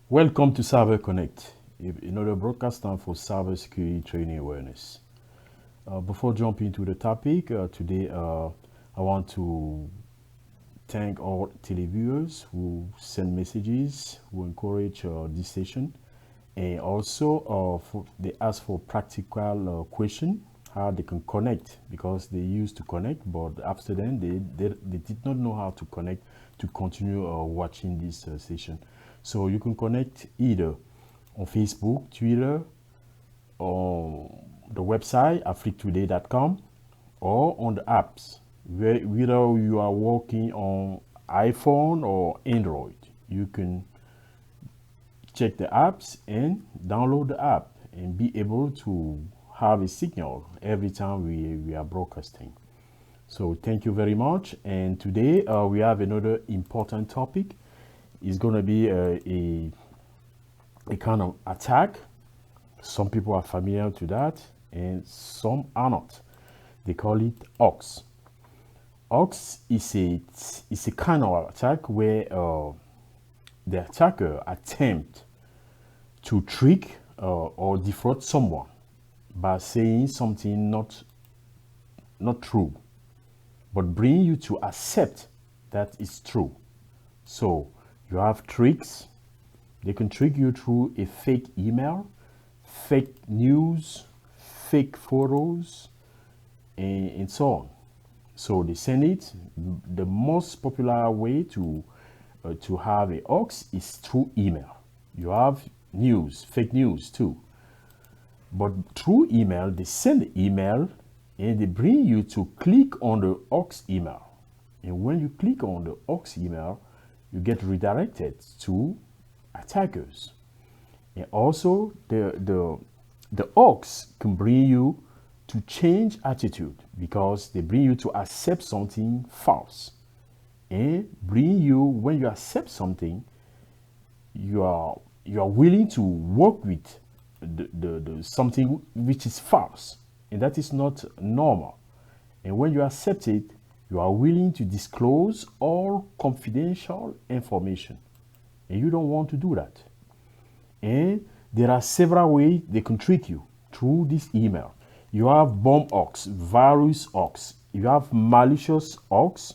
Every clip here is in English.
Welcome to Cyber Connect, another broadcast time for cybersecurity training awareness. Before jumping into the topic, today I want to thank all televiewers who send messages, who encourage this session, and also they ask for practical question, how they can connect, because they used to connect, but after then they did not know how to connect to continue watching this session. So you can connect either on Facebook, Twitter, on the website africtoday.com, or on the apps. Whether you are working on iPhone or Android, you can check the apps and download the app and be able to have a signal every time we are broadcasting. So thank you very much. And today we have another important topic. It's going to be a kind of attack. Some people are familiar to that and some are not. They call it OX. OX is a kind of attack where the attacker attempt to trick or defraud someone by saying something not true, but bring you to accept that it's true. So you have tricks. They can trick you through a fake email, fake news, fake photos, and so on. So they send it. The most popular way to have a hoax is through email. You have news, fake news too. But through email, they send the email and they bring you to click on the hoax email. And when you click on the hoax email, you get redirected to attackers. And also the hoax can bring you to change attitude because they bring you to accept something false. And bring you, when you accept something, you are willing to work with the something which is false, and that is not normal. And when you accept it, you are willing to disclose all confidential information, and you don't want to do that. And there are several ways they can trick you through this email. You have bomb hoax, virus hoax, you have malicious hoax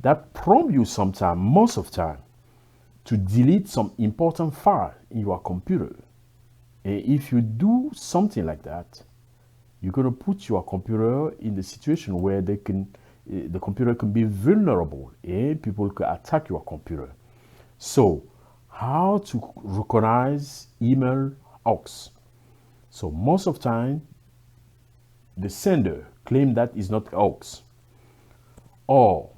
that prompt you sometime, most of the time, to delete some important file in your computer. And if you do something like that, you're going to put your computer in the situation where the computer can be vulnerable and people can attack your computer. So how to recognize email hoax? So most of the time, the sender claim that is not hoax, or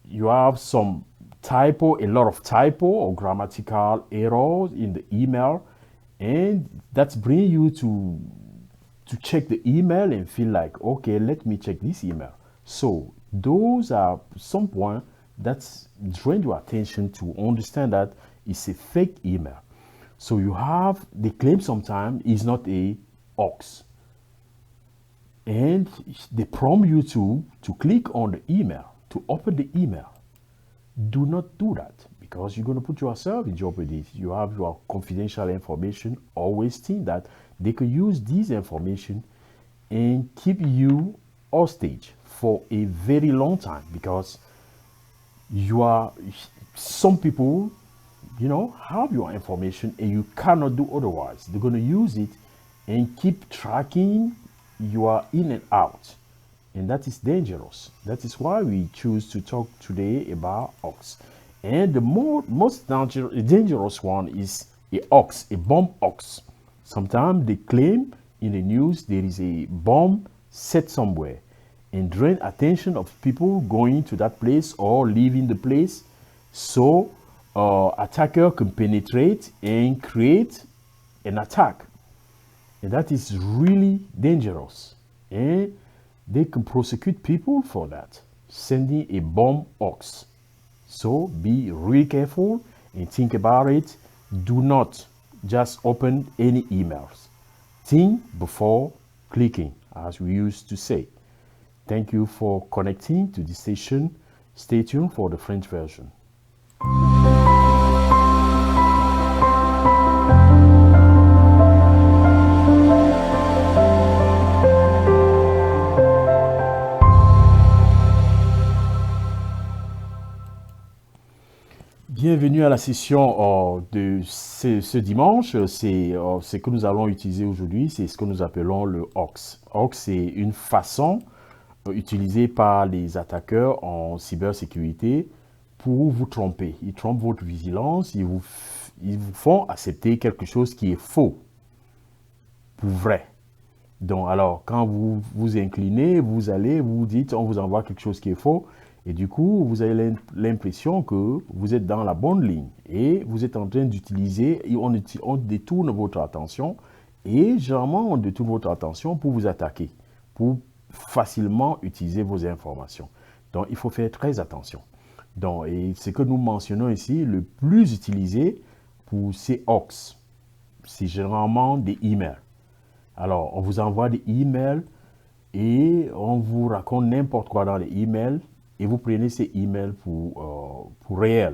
you have some typo, a lot of typo or grammatical errors in the email, and that's bring you to check the email and feel like, okay, let me check this email. So those are some points that's drain your attention to understand that it's a fake email. So you have the claim sometimes is not a hoax, and they prompt you to click on the email, to open the email. Do not do that because you're going to put yourself in jeopardy. You have your confidential information. Always think that they can use this information and keep you hostage for a very long time because some people, have your information and you cannot do otherwise. They're going to use it and keep tracking your in and out. And that is dangerous. That is why we choose to talk today about hoax. And the most dangerous one is a hoax, a bomb hoax. Sometimes they claim in the news there is a bomb set somewhere and drain attention of people going to that place or leaving the place. So attacker can penetrate and create an attack. And that is really dangerous. And they can prosecute people for that, sending a bomb hoax. So be really careful and think about it. Do not just open any emails. Think before clicking, as we used to say. Thank you for connecting to this station. Stay tuned for the French version. bienvenue à la session de ce dimanche. C'est ce que nous allons utiliser aujourd'hui, c'est ce que nous appelons le hoax. Hoax, c'est une façon utilisée par les attaqueurs en cybersécurité pour vous tromper. Ils trompent votre vigilance, ils vous font accepter quelque chose qui est faux pour vrai. Donc, alors, quand vous vous inclinez, vous dites, on vous envoie quelque chose qui est faux. Et du coup, vous avez l'impression que vous êtes dans la bonne ligne et vous êtes en train d'utiliser, on détourne votre attention et généralement on détourne votre attention pour vous attaquer, pour facilement utiliser vos informations. Donc, il faut faire très attention. Donc, et ce que nous mentionnons ici, le plus utilisé pour ces hoax, c'est généralement des emails. Alors, on vous envoie des emails et on vous raconte n'importe quoi dans les emails. Et vous prenez ces emails pour réel,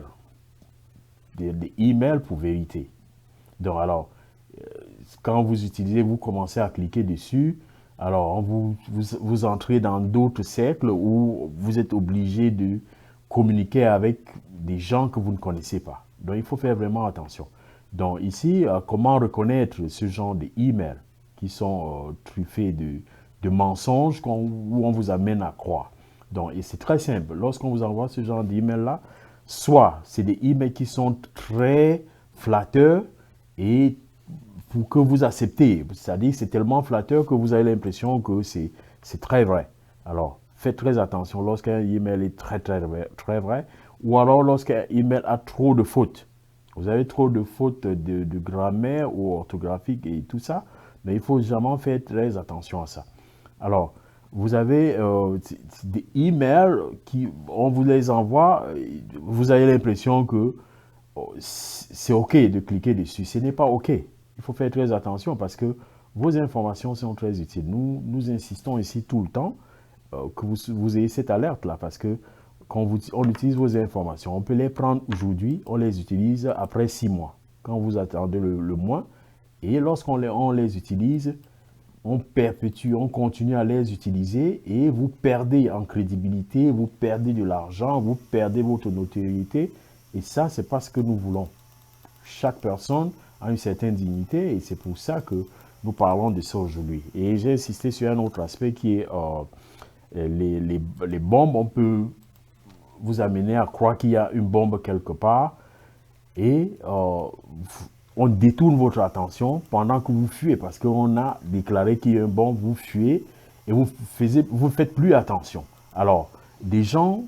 des emails pour vérité. Donc alors, quand vous utilisez, vous commencez à cliquer dessus, alors vous entrez dans d'autres cercles où vous êtes obligé de communiquer avec des gens que vous ne connaissez pas. Donc il faut faire vraiment attention. Donc ici, comment reconnaître ce genre d'emails qui sont truffés de mensonges où on vous amène à croire. Donc, et c'est très simple. Lorsqu'on vous envoie ce genre d'email-là, soit c'est des emails qui sont très flatteurs et pour que vous acceptez. C'est-à-dire c'est tellement flatteur que vous avez l'impression que c'est très vrai. Alors, faites très attention lorsqu'un email est très vrai ou alors lorsqu'un email a trop de fautes. Vous avez trop de fautes de grammaire ou orthographique et tout ça, mais il faut jamais faire très attention à ça. Alors, vous avez des emails qui, on vous les envoie, vous avez l'impression que c'est OK de cliquer dessus. Ce n'est pas OK. Il faut faire très attention parce que vos informations sont très utiles. Nous insistons ici tout le temps que vous ayez cette alerte-là parce que quand on utilise vos informations, on peut les prendre aujourd'hui, on les utilise après 6 mois, quand vous attendez le mois. Et lorsqu'on les utilise, on perpétue, on continue à les utiliser et vous perdez en crédibilité, vous perdez de l'argent, vous perdez votre notoriété. Et ça, c'est pas ce que nous voulons. Chaque personne a une certaine dignité et c'est pour ça que nous parlons de ça aujourd'hui. Et j'ai insisté sur un autre aspect qui est les bombes. On peut vous amener à croire qu'il y a une bombe quelque part et on détourne votre attention pendant que vous fuyez parce qu'on a déclaré qu'il y a une bombe, vous fuyez et vous faites plus attention. Alors, des gens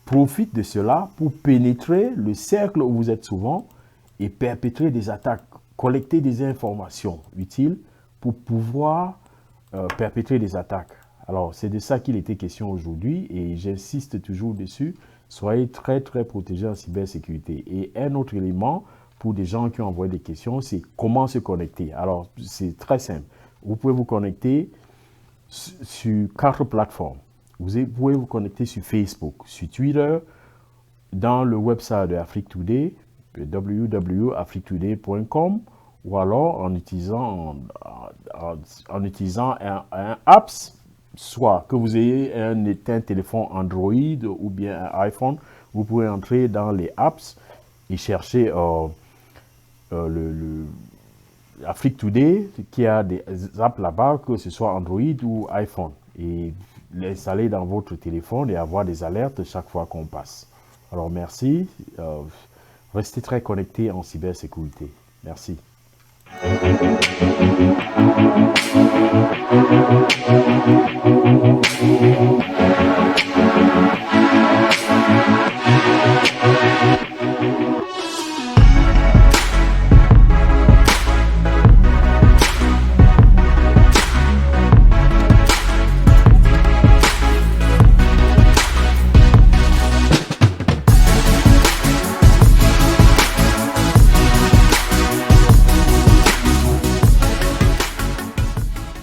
profitent de cela pour pénétrer le cercle où vous êtes souvent et perpétrer des attaques, collecter des informations utiles pour pouvoir perpétrer des attaques. Alors, c'est de ça qu'il était question aujourd'hui et j'insiste toujours dessus. Soyez très, très protégés en cybersécurité. Et un autre élément pour des gens qui ont envoyé des questions, c'est comment se connecter. Alors, c'est très simple. Vous pouvez vous connecter sur 4 plateformes. Vous pouvez vous connecter sur Facebook, sur Twitter, dans le website de Afrique Today, www.afriquetoday.com, ou alors en utilisant un apps, soit que vous ayez un téléphone Android ou bien un iPhone, vous pouvez entrer dans les apps et chercher Afrique Today, qui a des apps là-bas, que ce soit Android ou iPhone, et l'installer dans votre téléphone et avoir des alertes chaque fois qu'on passe. Alors merci, restez très connectés en cybersécurité. Merci.